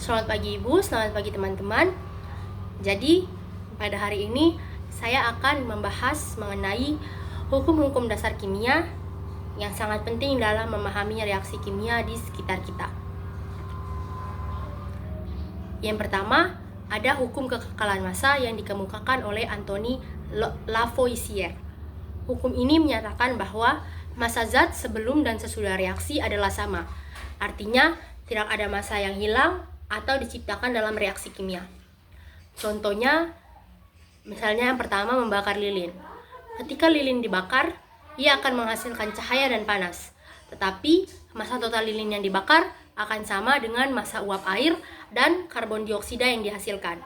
Selamat pagi Ibu, selamat pagi teman-teman. Jadi, pada hari ini saya akan membahas mengenai hukum-hukum dasar kimia yang sangat penting dalam memahami reaksi kimia di sekitar kita. Yang pertama, ada hukum kekekalan massa yang dikemukakan oleh Anthony Lavoisier. Hukum ini menyatakan bahwa massa zat sebelum dan sesudah reaksi adalah sama. Artinya, tidak ada massa yang hilang atau diciptakan dalam reaksi kimia. Contohnya, misalnya yang pertama membakar lilin. Ketika lilin dibakar, ia akan menghasilkan cahaya dan panas. Tetapi, massa total lilin yang dibakar akan sama dengan massa uap air dan karbon dioksida yang dihasilkan.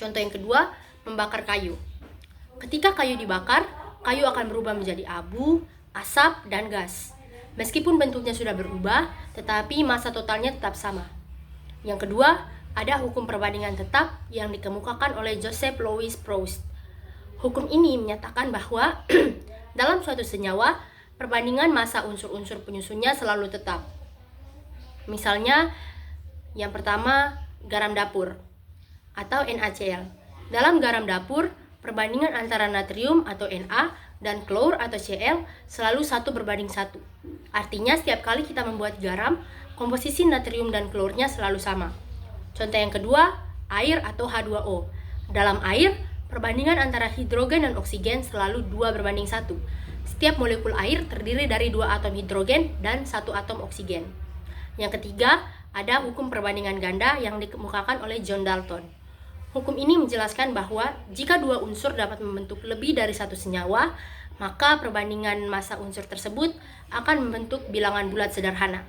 Contoh yang kedua, membakar kayu. Ketika kayu dibakar, kayu akan berubah menjadi abu, asap, dan gas. Meskipun bentuknya sudah berubah, tetapi massa totalnya tetap sama. Yang kedua, ada hukum perbandingan tetap yang dikemukakan oleh Joseph Louis Proust. Hukum ini menyatakan bahwa dalam suatu senyawa, perbandingan massa unsur-unsur penyusunnya selalu tetap. Misalnya, yang pertama, garam dapur atau NaCl. Dalam garam dapur, perbandingan antara natrium atau Na dan klor atau Cl selalu 1:1. Artinya, setiap kali kita membuat garam, komposisi natrium dan klornya selalu sama. Contoh yang kedua, air atau H2O. Dalam air, perbandingan antara hidrogen dan oksigen selalu 2:1. Setiap molekul air terdiri dari 2 atom hidrogen dan 1 atom oksigen. Yang ketiga, ada hukum perbandingan ganda yang dikemukakan oleh John Dalton. Hukum ini menjelaskan bahwa jika dua unsur dapat membentuk lebih dari satu senyawa, maka perbandingan massa unsur tersebut akan membentuk bilangan bulat sederhana.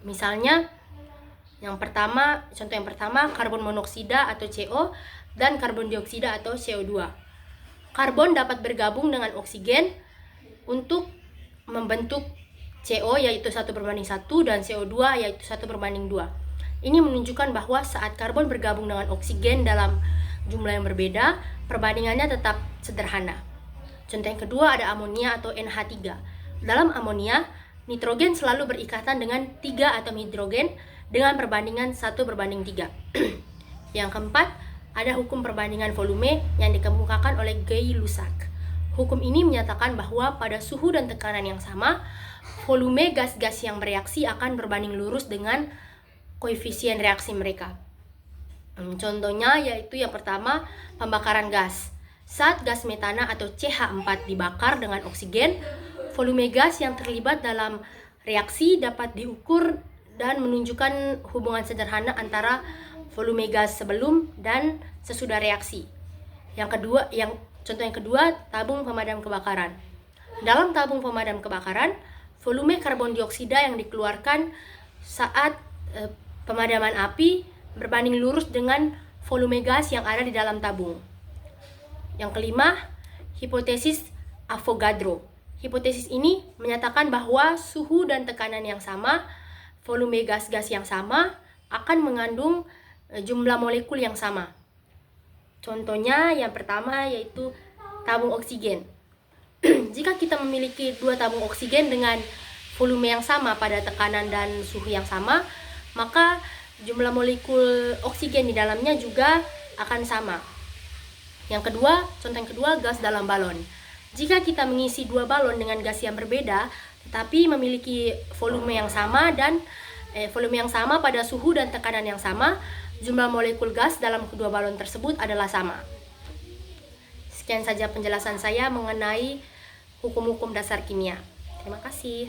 Misalnya, contoh yang pertama, karbon monoksida atau CO dan karbon dioksida atau CO2. Karbon dapat bergabung dengan oksigen untuk membentuk CO yaitu 1:1 dan CO2 yaitu 1:2. Ini menunjukkan bahwa saat karbon bergabung dengan oksigen dalam jumlah yang berbeda, perbandingannya tetap sederhana. Contoh yang kedua ada amonia atau NH3. Dalam amonia, nitrogen selalu berikatan dengan 3 atom hidrogen dengan perbandingan 1:3. Yang keempat, ada hukum perbandingan volume yang dikemukakan oleh Gay-Lussac. Hukum ini menyatakan bahwa pada suhu dan tekanan yang sama, volume gas-gas yang bereaksi akan berbanding lurus dengan koefisien reaksi mereka. Contohnya yaitu yang pertama, pembakaran gas. Saat gas metana atau CH4 dibakar dengan oksigen, volume gas yang terlibat dalam reaksi dapat diukur dan menunjukkan hubungan sederhana antara volume gas sebelum dan sesudah reaksi. Contoh yang kedua, tabung pemadam kebakaran. Dalam tabung pemadam kebakaran, volume karbon dioksida yang dikeluarkan saat pemadaman api berbanding lurus dengan volume gas yang ada di dalam tabung. Yang kelima, hipotesis Avogadro. Hipotesis ini menyatakan bahwa suhu dan tekanan yang sama, volume gas-gas yang sama, akan mengandung jumlah molekul yang sama. Contohnya yang pertama yaitu tabung oksigen. Jika kita memiliki 2 tabung oksigen dengan volume yang sama pada tekanan dan suhu yang sama, maka jumlah molekul oksigen di dalamnya juga akan sama. Contoh yang kedua, gas dalam balon. Jika kita mengisi 2 balon dengan gas yang berbeda, tetapi memiliki volume yang sama pada suhu dan tekanan yang sama, jumlah molekul gas dalam kedua balon tersebut adalah sama. Sekian saja penjelasan saya mengenai hukum-hukum dasar kimia. Terima kasih.